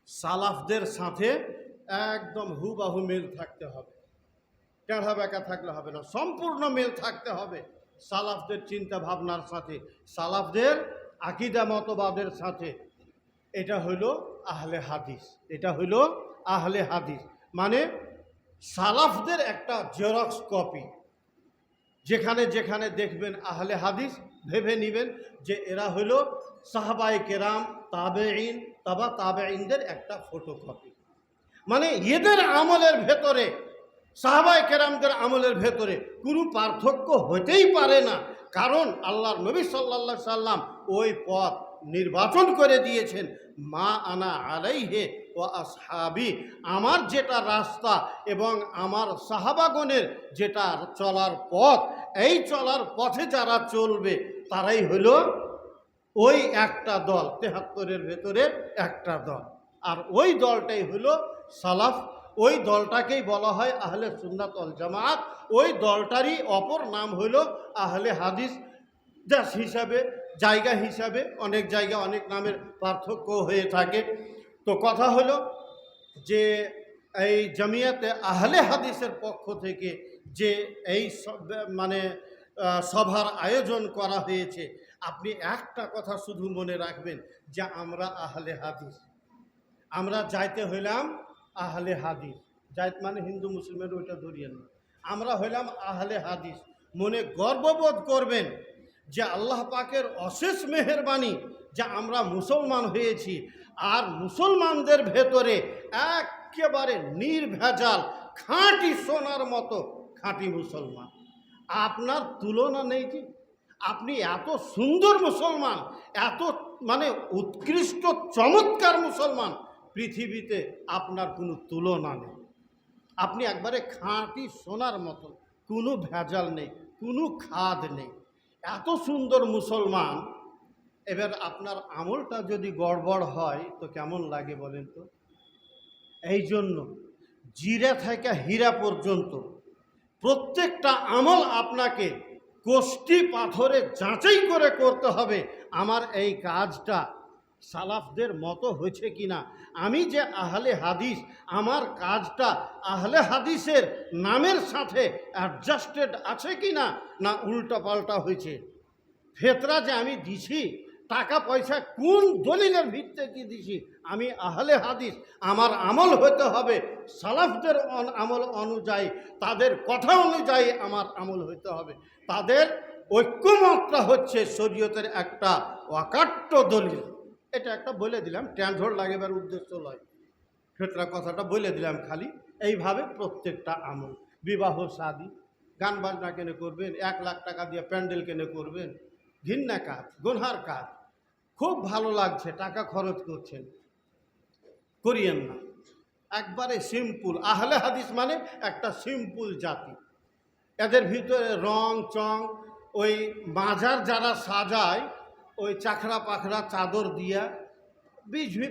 সালাফদের সাথে একদম হুবাহু মিল থাকতে হবে। টেढ़া বেঁকা থাকলে হবে না, সম্পূর্ণ মিল থাকতে হবে সালাফদের চিন্তা ভাবনার সাথে, সালাফদের আকীদা মতবাদের সাথে। এটা হলো আহলে হাদিস, এটা হলো আহলে হাদিস, মানে সালাফদের একটা জেরক্স কপি। যেখানে যেখানে দেখবেন আহলে হাদিস, ভেবে নেবেন যে এরা হলো সাহাবায়ে কেরাম, তাবেঈন, তাবা তাবেঈনদের একটা ফটোকপি। মানে এদের আমলের ভেতরে, সাহাবায়ে কেরামদের আমলের ভেতরে কোনো পার্থক্য হতেই পারে না। কারণ আল্লাহর নবী সাল্লাল্লাহু আলাইহি সাল্লাম ওই পথ নির্বাচন করে দিয়েছেন, মা আনা আলাইহি ওয়া আসহাবি, আমার যেটা রাস্তা এবং আমার সাহাবাগণের যেটা চলার পথ, এই চলার পথে যারা চলবে তারাই হলো ওই একটা দল, 73-এর ভেতরে একটা দল। আর ওই দলটাই হলো সালাফ, ওই দলটাকেই বলা হয় আহলে সুন্নাত ওয়াল জামাত। ওই দলটারই অপর নাম হলো আহলে হাদিস। দেশ হিসাবে, জায়গা হিসাবে অনেক জায়গা অনেক নামের পার্থক্য হয়ে থাকে। তো কথা হলো যে এই জামিয়াতে আহলে হাদিসের পক্ষ থেকে যে এই মানে সভার আয়োজন করা হয়েছে, আপনি একটা কথা শুধু মনে রাখবেন যে আমরা আহলে হাদিস, আমরা যাইতে হইলাম আহলে হাদিস। যাইত মানে হিন্দু মুসলিমের ওইটা ধরিয়ে না, আমরা হইলাম আহলে হাদিস। মনে গর্ববোধ করবেন যে আল্লাহ পাকের অশেষ মেহেরবানি যে আমরা মুসলমান হয়েছি, আর মুসলমানদের ভেতরে একেবারে নির্ভেজাল খাঁটি সোনার মতো খাঁটি মুসলমান। আপনার তুলনা নেই কি? আপনি এত সুন্দর মুসলমান, এত মানে উৎকৃষ্ট চমৎকার মুসলমান, পৃথিবীতে আপনার কোনো তুলনা নেই। আপনি একবারে খাঁটি সোনার মতো, কোনো ভেজাল নেই, কোনো খাদ নেই, এত সুন্দর মুসলমান। এবার আপনার আমলটা যদি গড়বড় হয় তো কেমন লাগে বলেন তো? এই জন্য জিরা থেকে হীরা পর্যন্ত প্রত্যেকটা আমল আপনাকে কোষ্টি পাথরে যাচাই করে করতে হবে। আমার এই কাজটা সালাফদের মতো হয়েছে কিনা, আমি যে আহলে হাদিস, আমার কাজটা আহলে হাদিসের নামের সাথে অ্যাডজাস্টেড আছে কিনা, না উল্টা পাল্টা হয়েছে। ফেতরা যে আমি দিছি, টাকা পয়সা কোন দলিলের ভিত্তিতে দিছি, আমি আহলে হাদিস, আমার আমল হতে হবে সালাফদের আমল অনুযায়ী, তাদের কথা অনুযায়ী আমার আমল হতে হবে। তাদের ঐক্যমতটা হচ্ছে শরীয়তের একটা অকাট্য দলিল। এটা একটা বলে দিলাম, ট্যানঝড় লাগেবার উদ্দেশ্য নয়, ফেতরা কথাটা বলে দিলাম খালি। এইভাবে প্রত্যেকটা আমল, বিবাহ শাদী, গান বাজনা কেনে করবেন, 1 লাখ টাকা দিয়ে প্যান্ডেল কেনে করবেন, ঘৃণা কাজ, গুনহার কাজ, খুব ভালো লাগছে টাকা খরচ করছেন, করিয়েন না। একবারে সিম্পল। আহলে হাদিস মানে একটা সিম্পল জাতি। এদের ভিতরে রং চং, ওই মাজার যারা সাজায় ওই চাখরা পাখরা চাদর দিয়া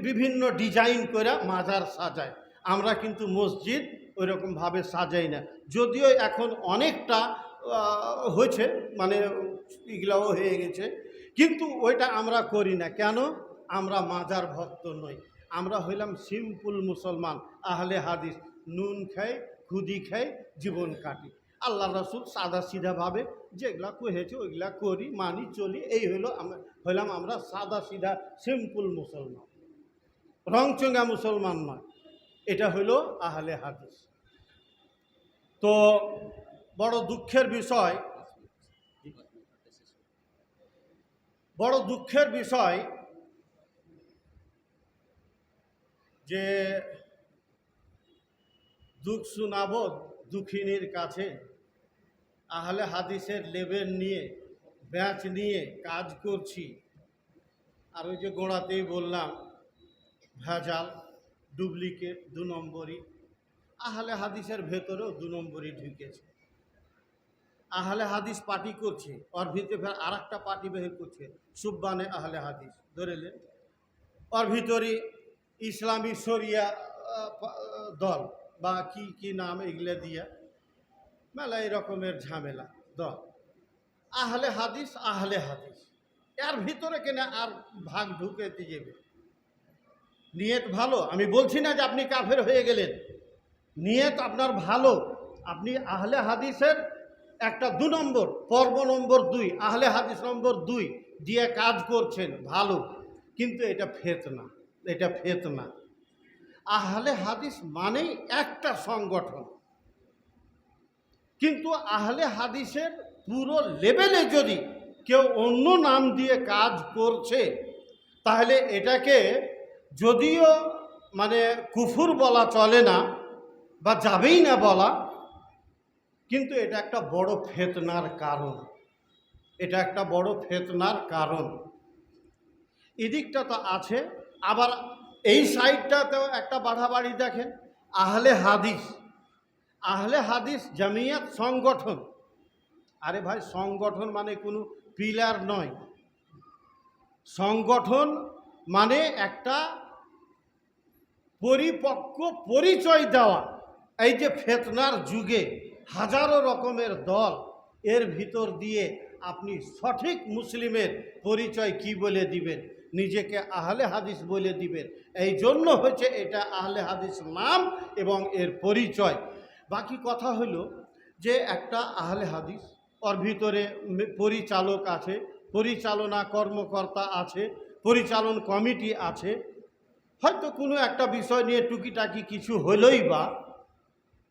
বিভিন্ন ডিজাইন করে মাজার সাজায়, আমরা কিন্তু মসজিদ ওই রকমভাবে সাজাই না। যদিও এখন অনেকটা হয়েছে, মানে এগুলাও হয়ে গেছে, কিন্তু ওইটা আমরা করি না। কেন? আমরা মাজার ভক্ত নই, আমরা হইলাম সিম্পল মুসলমান, আহলে হাদিস। নুন খাই, খুদি খাই, জীবন কাটি। আল্লাহ রসুল সাদা সিধাভাবে যেগুলা কহেছে ওইগুলা করি, মানি, চলি। এই হইলাম আমরা সাদা সিধা সিম্পল মুসলমান, রংচঙ্গা মুসলমান নয়। এটা হইল আহলে হাদিস। তো বড় দুঃখের বিষয় যে দুঃখ শোনাবো দুঃখিনীর কাছে, আহলে হাদিসের লেবেল নিয়ে, ব্যাচ নিয়ে কাজ করছি, আর ওই যে গোড়াতেই বললাম ভেজাল, ডুপ্লিকেট, 2 নম্বরই। আহলে হাদিসের ভেতরেও 2 নম্বরই ঢুকেছে। আহলে হাদিস পার্টি করছে, ওর ভিতরে ফের আর একটা পার্টি বের করছে, সুব্বানে আহলে হাদিস ধরেলেন। ওর ভিতরে ইসলামী শরিয়া দল বা কি নাম এগুলো দিয়া মেলা এই রকমের ঝামেলা দল। আহলে হাদিস এর ভিতরে কেন আর ভাগ ঢুকেতে যাবে? নিয়ত ভালো, আমি বলছি না যে আপনি কাফের হয়ে গেলেন, নিয়ত আপনার ভালো, আপনি আহলে হাদিসের একটা 2 নম্বর, পর্ব নম্বর 2, আহলে হাদিস নম্বর 2 দিয়ে কাজ করছেন, ভালো। কিন্তু এটা ফেতনা। আহলে হাদিস মানেই একটা সংগঠন, কিন্তু আহলে হাদিসের পুরো লেভেলে যদি কেউ অন্য নাম দিয়ে কাজ করছে, তাহলে এটাকে যদিও মানে কুফুর বলা চলে না বা যাবেই না বলা, কিন্তু এটা একটা বড় ফেতনার কারণ। এদিকটা তো আছে, আবার এই সাইডটাতেও একটা বাড়াবাড়ি দেখেন। আহলে হাদিস জামিয়াত সংগঠন, আরে ভাই সংগঠন মানে কোনো পিলার নয়, সংগঠন মানে একটা পরিপক্ক পরিচয় দেওয়া। এই যে ফেতনার যুগে হাজারো রকমের দল, এর ভিতর দিয়ে আপনি সঠিক মুসলিমের পরিচয় কি বলে দিবেন? নিজেকে আহলে হাদিস বলে দিবেন। এই জন্য হচ্ছে এটা আহলে হাদিস নাম এবং এর পরিচয়। বাকি কথা হলো যে একটা আহলে হাদিস, ওর ভিতরে পরিচালক আছে, পরিচালনা কর্মকর্তা আছে, পরিচালন কমিটি আছে। হয়তো কোনো একটা বিষয় নিয়ে টুকিটাকি কিছু হলোই বা,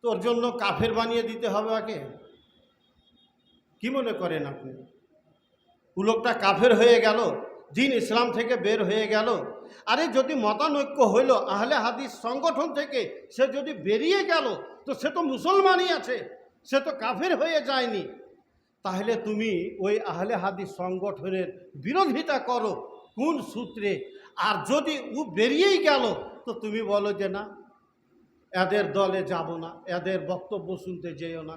তোর জন্য কাফের বানিয়ে দিতে হবে ওকে? কি মনে করেন আপনি? লোকটা কাফের হয়ে গেল, দিন ইসলাম থেকে বের হয়ে গেল। আরে যদি মতানৈক্য হইল আহলে হাদিস সংগঠন থেকে, সে যদি বেরিয়ে গেল তো সে তো মুসলমানই আছে, সে তো কাফের হয়ে যায়নি। তাহলে তুমি ওই আহলে হাদিস সংগঠনের বিরোধিতা করো কোন সূত্রে? আর যদি ও বেরিয়েই গেল তো তুমি বলো যে না, এদের দলে যাব না, এদের বক্তব্য শুনতে যেও না।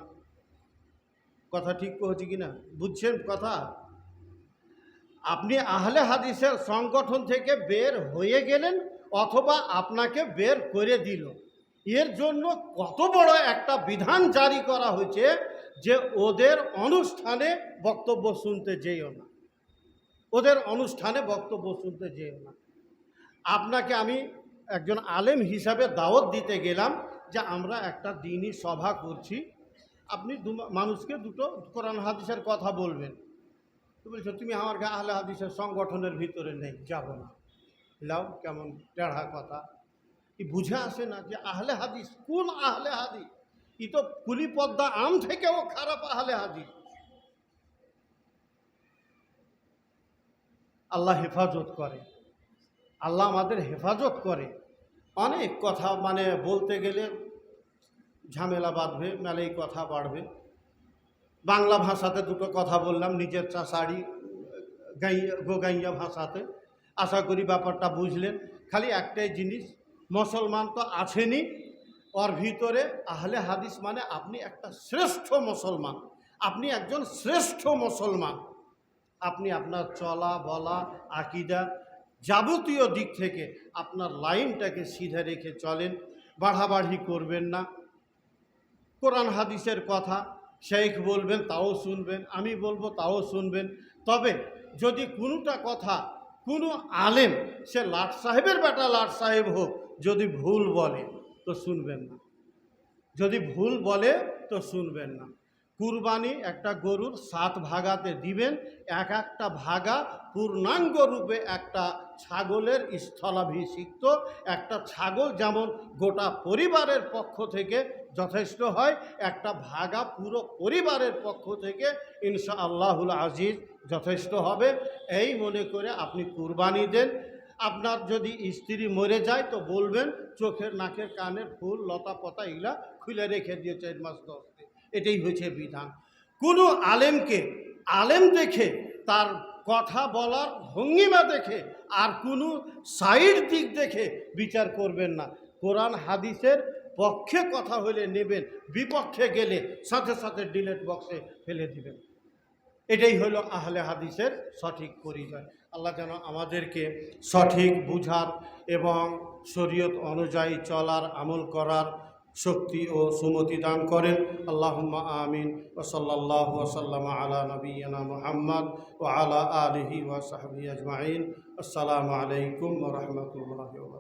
কথা ঠিক হচ্ছে কি না? বুঝছেন কথা? আপনি আহলে হাদিসের সংগঠন থেকে বের হয়ে গেলেন অথবা আপনাকে বের করে দিল, এর জন্য কত বড় একটা বিধান জারি করা হয়েছে যে ওদের অনুষ্ঠানে বক্তব্য শুনতে যেও না, ওদের অনুষ্ঠানে বক্তব্য শুনতে যেও না। আপনাকে আমি একজন আলেম হিসাবে দাওয়াত দিতে গেলাম যে আমরা একটা দিনই সভা করছি, আপনি মানুষকে দুটো কোরআন হাদিসের কথা বলবেন। তো বলছো তুমি আমার আহলে হাদিসের সংগঠনের ভিতরে নেই, যাব না। লাও কেমন টেढ़া কথা! ই বুঝে আসে না যে আহলে হাদিস কোন আহলে হাদিস? ই তো কুলি পদ্মা আম থেকেও খারাপ আহলে হাদিস। আল্লাহ হেফাজত করে, আল্লাহ আমাদের হেফাজত করে। অনেক কথা মানে বলতে গেলে ঝামেলা বাঁধবে, মেলেই কথা বাড়বে। বাংলা ভাষাতে দুটো কথা বললাম, নিজের চাষাড়ি গোগাইয়া ভাষাতে। আশা করি ব্যাপারটা বুঝলেন। খালি একটাই জিনিস, মুসলমান তো আছেনই, ওর ভিতরে আহলে হাদিস মানে আপনি একটা শ্রেষ্ঠ মুসলমান, আপনি একজন শ্রেষ্ঠ মুসলমান। আপনি আপনার চলা বলা আকীদা যাবতীয় দিক থেকে আপনার লাইনটাকে সিধে রেখে চলেন, বাড়াবাড়ি করবেন না। কোরআন হাদিসের কথা শেখ বলবেন তাও শুনবেন, আমি বলবো তাও শুনবেন। তবে যদি কোনোটা কথা কোনো আলেম, সে লাট সাহেবের বেটা লাট সাহেব হোক, যদি ভুল বলে তো শুনবেন না, যদি ভুল বলে তো শুনবেন না। কুরবানি একটা গরুর 7 ভাগাতে দিবেন, এক একটা ভাগা পূর্ণাঙ্গ রূপে একটা ছাগলের স্থলাভিষিক্ত। একটা ছাগল যেমন গোটা পরিবারের পক্ষ থেকে যথেষ্ট হয়, একটা ভাগা পুরো পরিবারের পক্ষ থেকে ইনশাআল্লাহুল আজিজ যথেষ্ট হবে। এই মনে করে আপনি কুরবানি দেন। আপনার যদি স্ত্রী মরে যায় তো বলবেন চোখের নাকের কানের ফুল লতা পাতা এগুলা খুলে রেখে দিয়ে 4 মাস 10 দিন। এটাই হয়েছে বিধান। কোনো আলেমকে আলেম দেখে, তার কথা বলার ভঙ্গিমা দেখে, আর কোনো সাইড দিক দেখে বিচার করবেন না। কোরআন হাদিসের পক্ষে কথা হলে নেবেন, বিপক্ষে গেলে সাথে সাথে ডিলেট বক্সে ফেলে দিবেন। এটাই হলো আহলে হাদিসের সঠিক পরিচয়। আল্লাহ যেন আমাদেরকে সঠিক বুঝার এবং শরীয়ত অনুযায়ী চলার, আমল করার শক্তি ও সুমতি দান করেন। আল্লাহুম্মা আমিন। ওয়া সাল্লাল্লাহু ওয়া সাল্লামা আলা নবিয়্যিনা মুহাম্মদ ওয়া আলা আলিহি ওয়া সাহবিহি আজমাইন। আসসালামু আলাইকুম ওয়া রাহমাতুল্লাহি ওয়া বারাকাতুহু।